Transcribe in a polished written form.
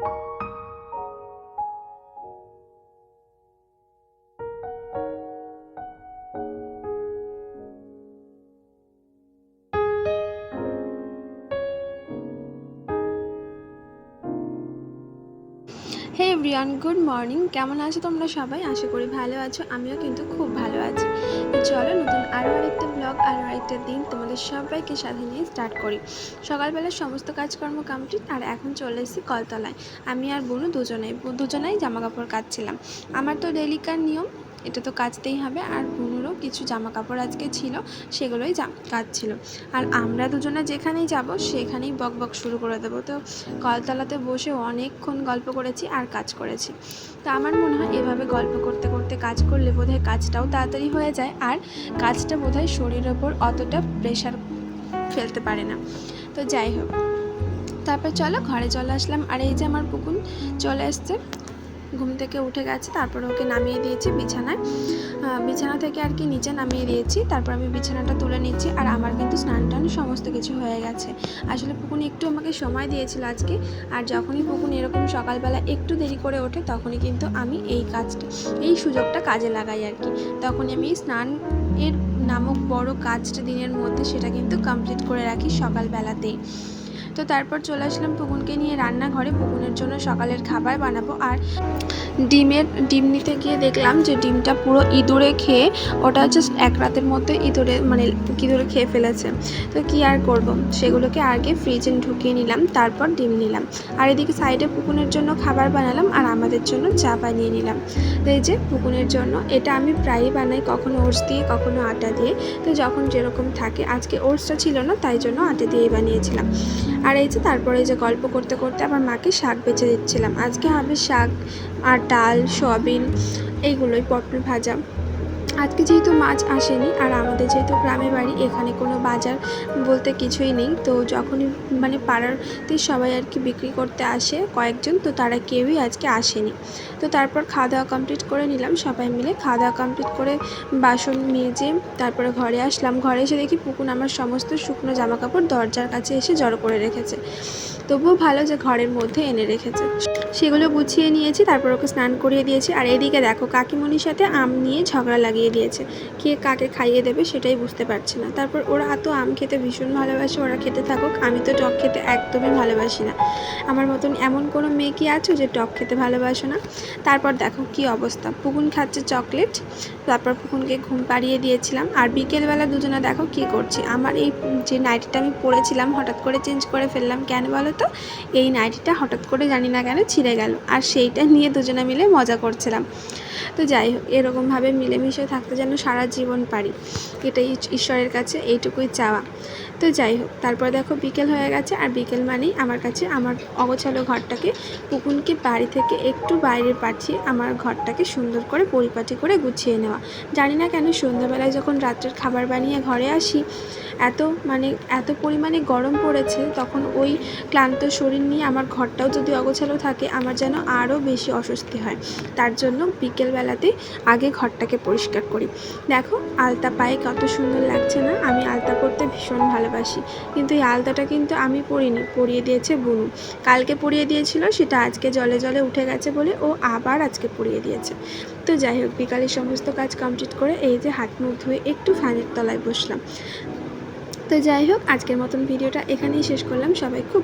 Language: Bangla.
হে এভরিওয়ান, গুড মর্নিং। কেমন আছো তোমরা সবাই? আশা করি ভালো আছো। আমিও কিন্তু খুব ভালো আছি। তো চলো নতুন আরও আরেকটা ব্লগ, আরও আরেকটা দিন তোমাদের সবাইকে সাথে নিয়ে স্টার্ট করি। সকালবেলা সমস্ত কাজকর্ম কমপ্লিট, আর এখন চলে এসেছি কলতলায়। আমি আর বোনু দুজনাই জামা কাপড় কাচছিলাম। আমার তো ডেলিকার নিয়ম, এটা তো কাচতেই হবে। আর বোনুরও কিছু জামা কাপড় আজকে ছিল, সেগুলোই কাচছিল। আর আমরা দুজনে যেখানেই যাব সেখানেই বক বক শুরু করে দেবো। তো কলতলাতে বসে অনেকক্ষণ গল্প করেছি আর কাজ করেছি। তো আমার মনে হয় এভাবে গল্প করতে করতে কাজ করলে বোধহয় কাজটাও তাড়াতাড়ি হয়ে যায়, আর কাজটা বোধহয় শরীরের ওপর অতটা প্রেশার ফেলতে পারে না। তো যাই হোক, তারপর চলো ঘরে চলে আসলাম। আর এই যে আমার পুকুন চলে এসছে, ঘুম থেকে উঠে গেছে। তারপর ওকে নামিয়ে দিয়েছি বিছানা থেকে আর কি নিচে নামিয়ে দিয়েছি। তারপর আমি বিছানাটা তুলে নিচ্ছি। আর আমার কিন্তু স্নান টান সমস্ত কিছু হয়ে গেছে। আসলে পুকুন একটু আমাকে সময় দিয়েছিল আজকে। আর যখনই পুকুন এরকম সকালবেলা একটু দেরি করে ওঠে, তখনই কিন্তু আমি এই সুযোগটা কাজে লাগাই আর কি। তখনই আমি স্নান এর নামক বড় কাজটা দিনের মধ্যে সেটা কিন্তু কমপ্লিট করে রাখি সকালবেলাতেই। তো তারপর চলে আসলাম পুকুনকে নিয়ে রান্নাঘরে। পুকুনের জন্য সকালের খাবার বানাবো। আর ডিম নিতে গিয়ে দেখলাম যে ডিমটা পুরো ইঁদুরে খেয়ে, ওটা জাস্ট এক রাতের মধ্যে ইঁদুরে খেয়ে ফেলেছে। তো কি আর করব, সেগুলোকে আগে ফ্রিজে ঢুকিয়ে নিলাম, তারপর ডিম নিলাম। আর এদিকে সাইডে পুকুনের জন্য খাবার বানালাম, আর আমাদের জন্য চা বানিয়ে নিলাম। তো এই যে পুকুনের জন্য এটা আমি প্রায়ই বানাই, কখনো ওটস দিয়ে কখনো আটা দিয়ে। তো যখন যেরকম থাকে, আজকে ওটসটা ছিল না তাই জন্য আটা দিয়েই বানিয়েছিলাম। আর এই যে তারপরে যে গল্প করতে করতে আমার মাকে শাক বেছে দিচ্ছিলাম। আজকে হবে শাক আর ডাল, সয়াবিন, এইগুলোই, পটল ভাজা। আজকে যেহেতু মাছ আসেনি, আর আমাদের যেহেতু গ্রামে বাড়ি, এখানে কোনো বাজার বলতে কিছুই নেই। তো যখনই পাড়াতে সবাই আর কি বিক্রি করতে আসে কয়েকজন, তো তারা কেউই আজকে আসেনি। তো তারপর খাওয়া দাওয়া কমপ্লিট করে নিলাম সবাই মিলে। খাওয়া দাওয়া কমপ্লিট করে বাসন মেজে তারপরে ঘরে আসলাম। ঘরে এসে দেখি পুকুন আমার সমস্ত শুকনো জামা কাপড় দরজার কাছে এসে জড়ো করে রেখেছে। তবুও ভালো যে ঘরের মধ্যে এনে রেখেছে। সেগুলো গুছিয়ে নিয়েছি, তারপর ওকে স্নান করিয়ে দিয়েছি। আর এদিকে দেখো কাকিমণির সাথে আম নিয়ে ঝগড়া লাগিয়ে দিয়েছে, কে কাকে খাইয়ে দেবে সেটাই বুঝতে পারছি না। তারপর ওরা তো আম খেতে ভীষণ ভালোবাসে, ওরা খেতে থাকুক, আমি তো টক খেতে একদমই ভালোবাসি না। আমার মতন এমন কোনো মেয়ে কি আছো যে টক খেতে ভালোবাসো না? তারপর দেখো কি অবস্থা, পুকুন খাচ্ছে চকলেট। তারপর পুকুনকে ঘুম পাড়িয়ে দিয়েছিলাম। আর বিকেলবেলা দুজনে দেখো কি করছি, আমার এই যে নাইটিটা আমি পরেছিলাম হঠাৎ করে চেঞ্জ করে ফেললাম। কেন বলো তো? এই নাইটিটা হঠাৎ করে জানি না কেন ছিঁড়ে গেল, আর সেইটা নিয়ে দুজনে মিলে মজা করছিলাম। তো যাই হোক, এরকমভাবে মিলেমিশে থাকতে যেন সারা জীবন পারি, এটাই ঈশ্বরের কাছে এইটুকুই চাওয়া। তো যাই হোক, তারপর দেখো বিকেল হয়ে গেছে। আর বিকেল মানেই আমার কাছে আমার অগোছালো ঘরটাকে, পুকুনকে বাড়ি থেকে একটু বাইরে পাঠিয়ে আমার ঘরটাকে সুন্দর করে পরিপাটি করে গুছিয়ে নেওয়া। জানি না কেন সন্ধ্যাবেলায় যখন রাত্রের খাবার বানিয়ে ঘরে আসি, এত পরিমাণে গরম পড়েছে, তখন ওই ক্লান্ত শরীর নিয়ে আমার ঘরটাও যদি অগোছালো থাকে, আমার যেন আরও বেশি অস্বস্তি হয়। তার জন্য বিকেলবেলাতে আগে ঘরটাকে পরিষ্কার করি। দেখো আলতা পায়ে কত সুন্দর লাগছে না? আমি আলতা পরতে ভীষণ ভালোবাসি, কিন্তু এই আলতাটা কিন্তু আমি পরিনি, পরিয়ে দিয়েছে বুনু। কালকে পরিয়ে দিয়েছিল, সেটা আজকে জলে জলে উঠে গেছে বলে ও আবার আজকে পরিয়ে দিয়েছে। তো যাই হোক, বিকালের সমস্ত কাজ কমপ্লিট করে এই যে হাত মুখ ধুয়ে একটু ফ্যানের তলায় বসলাম। তো যাই হোক, আজকের মতন ভিডিওটা এখানেই শেষ করলাম। সবাই খুব